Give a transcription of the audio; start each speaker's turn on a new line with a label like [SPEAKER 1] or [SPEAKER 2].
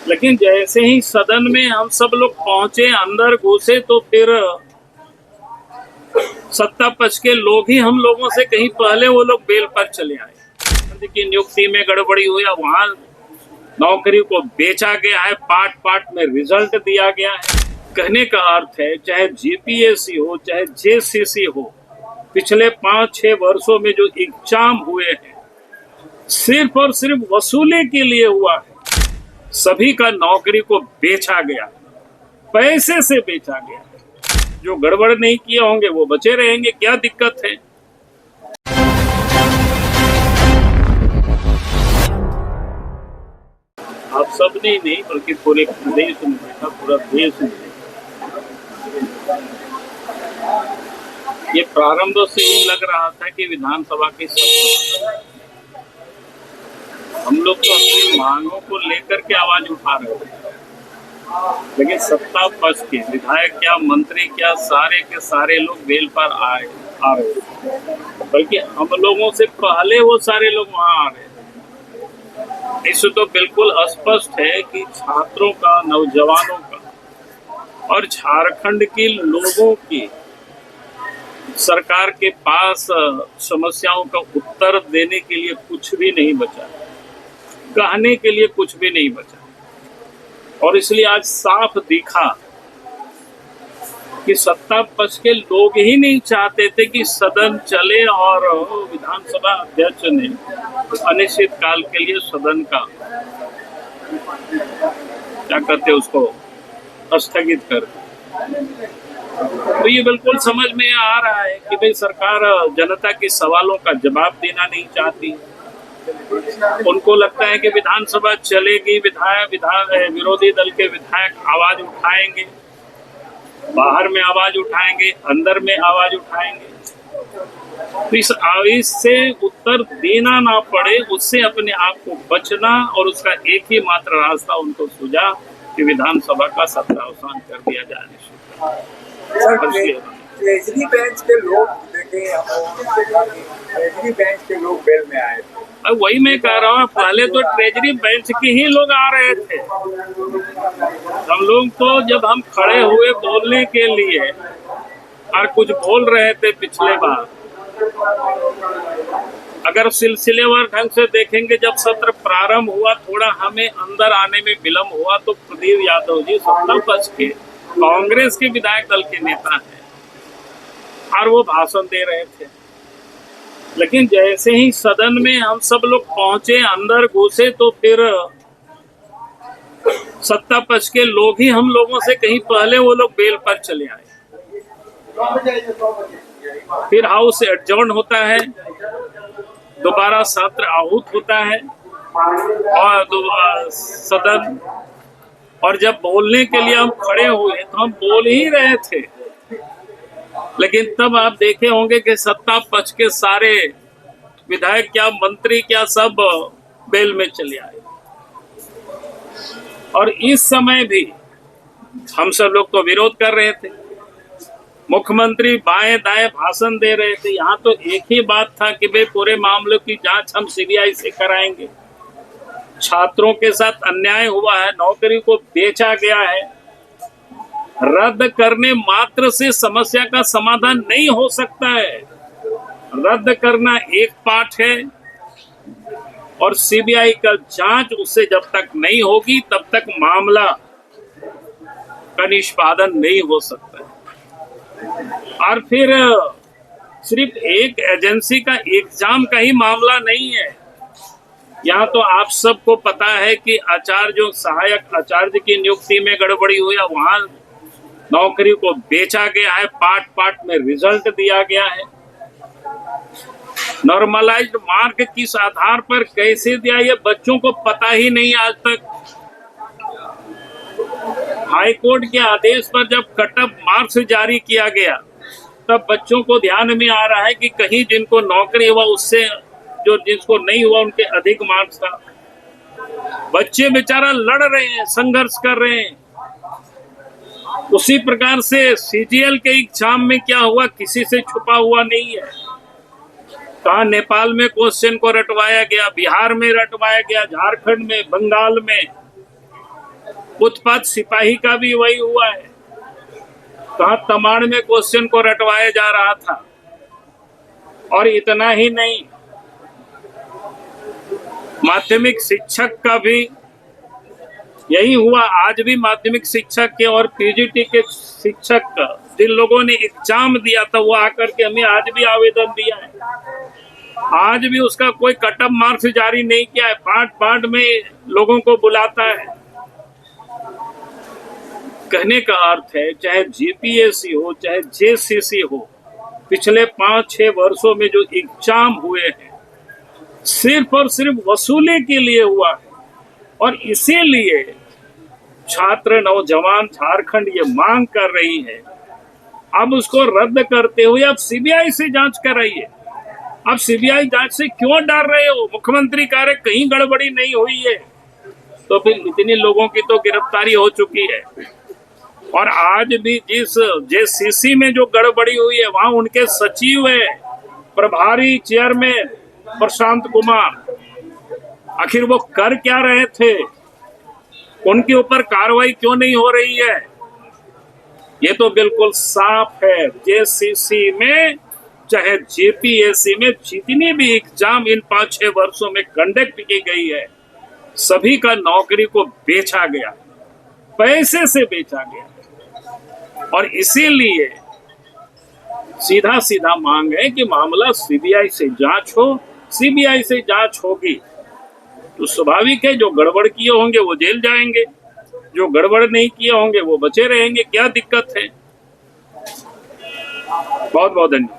[SPEAKER 1] लेकिन जैसे ही सदन में हम सब लोग पहुंचे, अंदर घुसे, तो फिर सत्ता पक्ष के लोग ही हम लोगों से कहीं पहले वो लोग बेल पर चले आए। की नियुक्ति में गड़बड़ी हुई, वहां नौकरी को बेचा गया है, पार्ट पार्ट में रिजल्ट दिया गया है। कहने का अर्थ है, चाहे जीपीएससी हो चाहे जेसीसी हो, पिछले 5-6 वर्षों में जो एग्जाम हुए हैं सिर्फ और सिर्फ वसूली के लिए हुआ है। सभी का नौकरी को बेचा गया, पैसे से बेचा गया। जो गड़बड़ नहीं किए होंगे वो बचे रहेंगे, क्या दिक्कत है? आप सब नहीं बल्कि पूरे प्रदेश में बैठा, पूरा देश में ये प्रारंभ से ही लग रहा था कि विधानसभा की सत्ता, हम लोग तो अपनी मांगों को लेकर के आवाज उठा रहे थे, लेकिन सत्ता पक्ष के विधायक क्या, मंत्री क्या, सारे के सारे लोग बेल पर आ रहे थे। बल्कि हम लोगों से पहले वो सारे लोग वहां आ रहे थे। इससे तो बिल्कुल स्पष्ट है कि छात्रों का, नौजवानों का और झारखंड के लोगों की सरकार के पास समस्याओं का उत्तर देने के लिए कुछ भी नहीं बचा, कहने के लिए कुछ भी नहीं बचा। और इसलिए आज साफ दिखा कि सत्ता पक्ष के लोग ही नहीं चाहते थे कि सदन चले, और विधानसभा अध्यक्ष ने अनिश्चित काल के लिए सदन का क्या कहते उसको स्थगित कर। तो ये बिल्कुल समझ में आ रहा है कि भाई सरकार जनता के सवालों का जवाब देना नहीं चाहती। उनको लगता है कि विधानसभा चलेगी, विरोधी दल के विधायक आवाज उठाएंगे, बाहर में आवाज उठाएंगे, अंदर में आवाज उठाएंगे, तो इस आवाज से उत्तर देना ना पड़े, उससे अपने आप को बचना, और उसका एक ही मात्र रास्ता उनको सूझा कि विधानसभा का सत्रावसान कर दिया जाए।
[SPEAKER 2] ट्रेजरी बेंच के लोग ट्रेजरी बेंच के लोग बेल में आए थे।
[SPEAKER 1] वही मैं कह रहा हूँ, पहले तो ट्रेजरी बेंच के ही लोग आ रहे थे। हम लोग तो जब हम खड़े हुए बोलने के लिए और कुछ बोल रहे थे पिछले बार, अगर सिलसिलेवार ढंग से देखेंगे, जब सत्र प्रारंभ हुआ थोड़ा हमें अंदर आने में विलम्ब हुआ, तो प्रदीप यादव जी सत्ता पक्ष के कांग्रेस के विधायक दल के नेता हैं और वो भाषण दे रहे थे। लेकिन जैसे ही सदन में हम सब लोग पहुंचे, अंदर घुसे, तो फिर सत्ता पक्ष के लोग ही हम लोगों से कहीं पहले वो लोग बेल पर चले आए। फिर हाउस एडजॉर्न होता है, दोबारा सत्र आहूत होता है और सदन, और जब बोलने के लिए हम खड़े हुए तो हम बोल ही रहे थे, लेकिन तब आप देखे होंगे कि सत्ता पक्ष के सारे विधायक क्या, मंत्री क्या, सब बेल में चले आए। और इस समय भी हम सब लोग तो विरोध कर रहे थे, मुख्यमंत्री बाएं दाएं भाषण दे रहे थे। यहाँ तो एक ही बात था कि भाई पूरे मामले की जांच हम सीबीआई से कराएंगे। छात्रों के साथ अन्याय हुआ है, नौकरी को बेचा गया है, रद्द करने मात्र से समस्या का समाधान नहीं हो सकता है। रद्द करना एक पार्ट है, और सीबीआई का जांच उससे जब तक नहीं होगी तब तक मामला का निष्पादन नहीं हो सकता है। और फिर सिर्फ एक एजेंसी का एग्जाम का ही मामला नहीं है। यहाँ तो आप सबको पता है कि आचार्य, जो सहायक आचार्य की नियुक्ति में गड़बड़ी हुई, वहां नौकरी को बेचा गया है, पार्ट पार्ट में रिजल्ट दिया गया है। नॉर्मलाइज्ड मार्क किस आधार पर कैसे दिया, ये बच्चों को पता ही नहीं आज तक। हाई कोर्ट के आदेश पर जब कट ऑफ मार्क्स जारी किया गया, तब बच्चों को ध्यान में आ रहा है कि कहीं जिनको नौकरी हुआ उससे जो जिसको नहीं हुआ उनके अधिक मार्क्स था। बच्चे बेचारा लड़ रहे हैं, संघर्ष कर रहे हैं। उसी प्रकार से सीजीएल के एग्जाम में क्या हुआ, किसी से छुपा हुआ नहीं है। कहा नेपाल में क्वेश्चन को रटवाया गया, बिहार में रटवाया गया, झारखंड में, बंगाल में, उत्पात सिपाही का भी वही हुआ है। कहा तमाड़ में क्वेश्चन को रटवाया जा रहा था। और इतना ही नहीं, माध्यमिक शिक्षक का भी यही हुआ। आज भी माध्यमिक शिक्षक के और पीजीटी के शिक्षक का जिन लोगों ने एग्जाम दिया था वो आकर के हमें आज भी आवेदन दिया है। आज भी उसका कोई कट ऑफ मार्क्स जारी नहीं किया है। पार्ट पार्ट में लोगों को बुलाता है। कहने का अर्थ है चाहे जीपीएससी हो चाहे जेसीसी हो, पिछले 5-6 वर्षों में जो एग्जाम हुए हैं सिर्फ और सिर्फ वसूली के लिए हुआ है। और इसीलिए छात्र नौजवान झारखंड ये मांग कर रही है, अब उसको रद्द करते हुए अब सीबीआई से जांच कराइए। अब सीबीआई जांच से क्यों डर रहे हो? मुख्यमंत्री कह रहे कहीं गड़बड़ी नहीं हुई है, तो फिर इतने लोगों की तो गिरफ्तारी हो चुकी है। और आज भी जिस जेसीसी में जो गड़बड़ी हुई है वहां उनके सचिव है, प्रभारी चेयरमैन प्रशांत कुमार, आखिर वो कर क्या रहे थे? उनके ऊपर कार्रवाई क्यों नहीं हो रही है? ये तो बिल्कुल साफ है। जेसीसी में चाहे जेपीएससी में जितनी भी एग्जाम इन 5-6 वर्षों में कंडक्ट की गई है, सभी का नौकरी को बेचा गया, पैसे से बेचा गया। और इसीलिए सीधा सीधा मांग है कि मामला सीबीआई से जांच हो। सीबीआई से जांच होगी तो स्वाभाविक है जो गड़बड़ किए होंगे वो जेल जाएंगे, जो गड़बड़ नहीं किए होंगे वो बचे रहेंगे। क्या दिक्कत है? बहुत बहुत धन्यवाद।